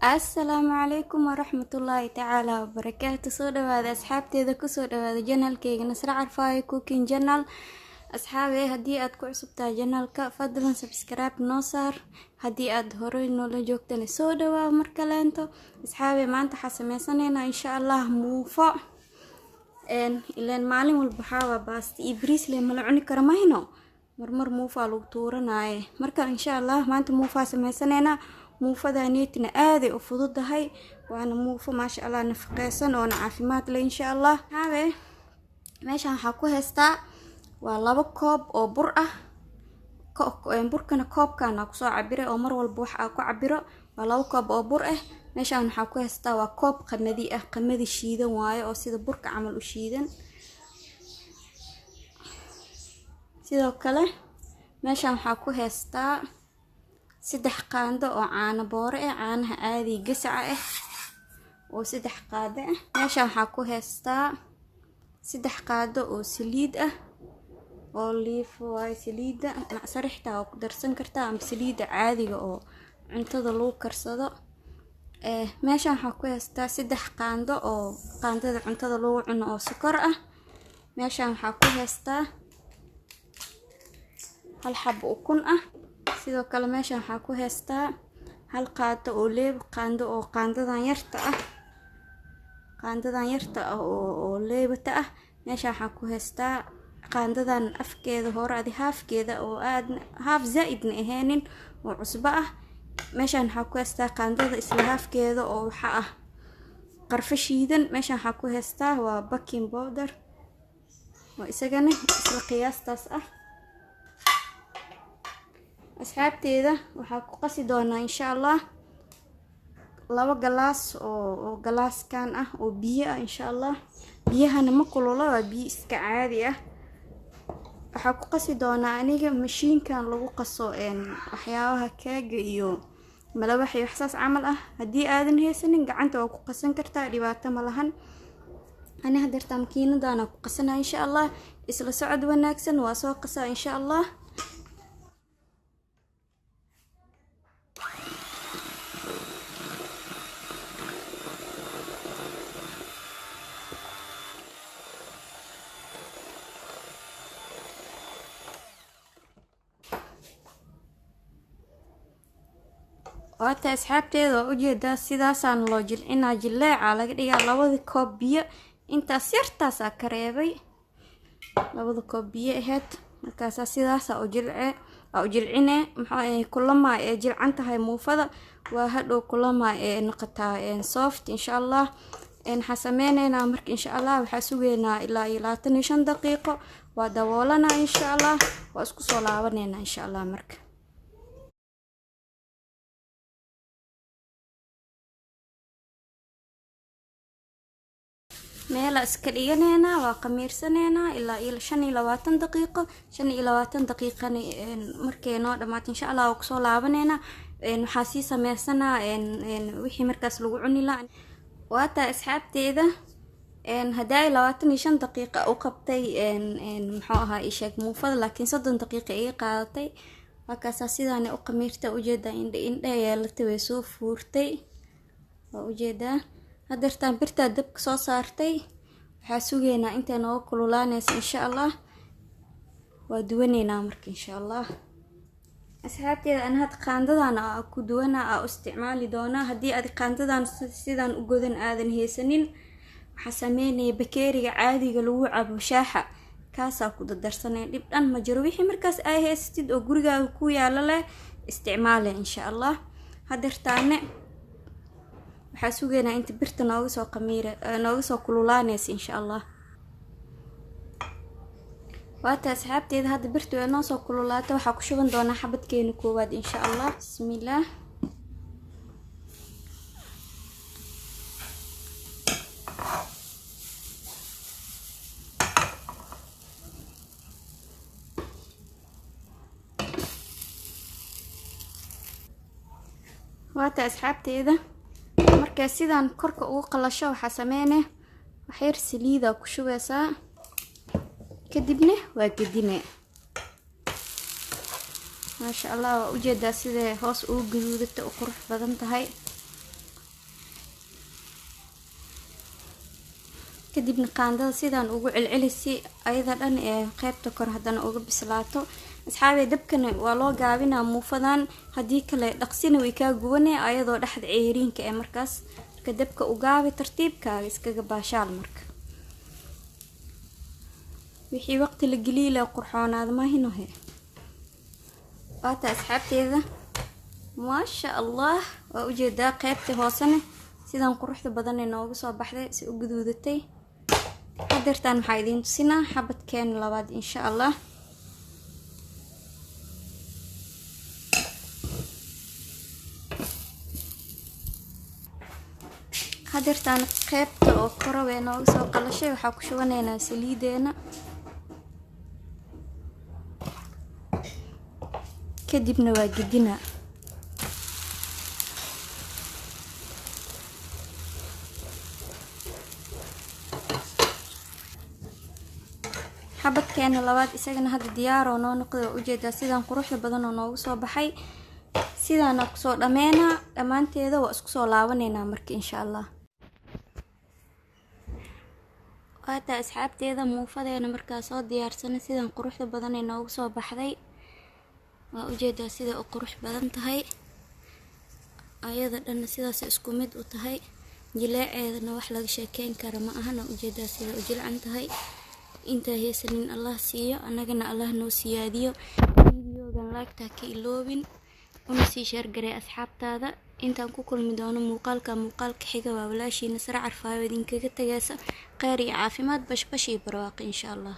السلام عليكم ورحمة الله تعالى وبركاته. soo dhawaada asxaabteeda kusoo dhawaada janalkeyga Nasra Carfaayo Cooking Channel. asxaabe haddii aad ku cusubtahay janalka fadlan subscribe noo saar, haddii aad horey noola joogtana soo dhawaa mar kaleento. asxaabe maanta waxaan sameysanaynaa insha Allah muufo ilaan maalin walba waxaa baasta iyo bariis le ma la cuni karo mahayno, marmar muufa lagu tuuranaaye. marka insha Allah maanta muufa sameysanaynaa. muufadaaniyadna aad ay u fududahay, waana muufo maasha Allah nafaqeysan oo caafimaad leh insha Allah. habe meeshan waxaa ku haystaa waa 2 koob oo bur ah. burkana koobkana ku soo cabire oo mar walba wax aan ku cabiro waa 2 koob oo bur ah. meeshan waxaa ku haystaa waa koob qamadi ah, qamadi shiidan waaye oo sida burka camal u shiidan. sidoo kale meeshan waxaa ku haystaa 3 qaando oo caano boore ah, caanaha caadi gasaca ah oo 3 qaado ah. meeshan waxaa ku haystaa 3 qaado oo saliid ah oo liif waaye. saliida macsarixta oo ku darsan kartaa ama saliida caadiga oo cuntada lagu karsado. meeshan waxaa ku haystaa 3 qaando oo qaandada cuntada lagu cuno oo sokor ah. meeshan waxaa ku haystaa 1 xabo ukun ah. sidoo kale meeshan waxaa ku haystaa 1 qaado oo leeb qaando oo qaandadan yarta ah oo leebata ah. meeshan waxaa ku haystaa qaandadan afkeeda hore adi haafkeeda oo aad haaf zaaidna aheenin oo cusbo ah. meeshan waxaa ku haystaa qaandada isla haafkeeda oo waxa ah qarfo shiidan. meeshan waxaa ku haystaa waa baking powder oo isagana isla qiyaastaas ah. asxaabteeda waxaa ku qasi doonaa insha Allah 2 galaas oo galaaskan ah oo biyo ah insha Allah. biyahana ma kulula, waa biyo iska caadi ah. waxaa ku qasi doonaa aniga mashiinkan lagu qaso waxyaabaha keega iyo malawax iyo waxsaas camal ah. haddii aadan haysanin gacanta waa ku qasan kartaa, dhibaato ma lahan. ani hadeerta makiinadana ku qasanaa insha Allah. isla socod wanaagsan, waa soo qasaa insha Allah. waata asxaabteeda oo ujeedaa sidaasaan loo jilcinaa. jileeca laga dhigaa 2 koob biyo, intaas yartaas ka reebay 2 koob biyo ahayd. markaas sidaas u jilcine maxaa kulama ee jilcan tahay muufada waa hadhow kulama ee noqotaa soft insha Allah. waxaan sameeynaa marka insha Allah waxaa sugeynaa ilaa 25 daqiiqo, waa daboolana insha Allah. waa isku soo laabanayna insha Allah. marka meela iska dhiganayna waa qamiirsanayna ilaa 25 daqiiqo. 25 daqiiqana markay noo dhamaato insha Allah waa soo laabanayna. waxaa sii sameysana wixii markaas lagu cuni lahaa. waata asxaabteeda haday 25 daqiiqo u qabtay muxuu ahaa isheeg muufada, laakiin 30 daqiiqo ay qaadatay. markaas sidaan u qamiirta ujeeda indha yeelatay way soo fuurtay. waa ujeeda hadeertaan birta dabka soo saartay. waxaa sugeynaa intay noo kululaanayso insha Allah. waa duwaneynaa marka insha Allah. asxaabteeda ana had qaandadan ku duwana u isticmaali doona. haddii aad qaandadan sidaan u godan aadan haysanin, waxaa sameynaya bakeeriga caadiga lagu cabo shaaxa, kaasaa ku dardarsanay. dhib dhan ma jiro, wixii markaas ay haysatid oo gurigaaga ku yaala leh isticmaale insha Allah. hadeertaane waxaa sugeynaa inta birta nooga soo kululaanaysa insha Allah. waata asxaabteeda hadda birtu ay noo soo kululaato. waxaa ku shuban doonaa xabadkeena koowaad insha Allah. bismillah. waata asxaabteeda marka sidaan korka ugu qalasho waxa sameeyne waxyar saliida ku shubeysaa kadibna waa gedine ما شاء الله وجد سيده هوس او غدودته او قرح بدن tahay kadibna qaandada sidaan ugu celcelisi ayada dhan ee qaybta kor hadana uga bislaato asxaabe dabkana waa loo gaabinaa muufadan hadii kale dhaqsina way ka gubanay ayadoo dhaxda ceeriinka ee markaas marka dabka u gaabi tartiibkaaga iskaga baashaal marka wixii waqti la galiila qurxoonaad ma hinohe waata asxaabteeda ما شاء الله وجد قيبتي هوسنه sidaan quruxda badan ee nooga soo baxday si u guduudatay hadeertaan waxaa idin tusinaa xabadkeen labaad insha Allah hadeertaan qaybta oo korow ee nooga soo qalashay waxaa ku shubanaynaa saliideena kadibna waa gedinaa xabadkeena labaad isagana hadda diyaar oo noo noqday oo ujeedaa sidaan quruxda badan oo noogu soo baxay sidaan ku soo dhameena dhamaanteeda waa isku soo laabaneena marka insha Allah waata asxaabteeda muufadeena marka soo diyaarsanay sidaan quruxda badan ee noogu soo baxday waa ujeedaa sida oo qurux badan tahay ayada dhan sidaas isku mid u tahay jileeceedana wax laga sheekeyn karo ma ahana ujeedaa sida u jilcan tahay inta heesanin Allah siiyo anagana Allah noo siyaadiyo videogan like-ta ka iloobin una sii share garee asxaabtaada intaan ku kulmi doono muuqaalka xiga waa walaashiina Sara Carfaayo idinkaga tagaysa khayr iyo caafimaad bashbash iyo barwaaqo insha Allah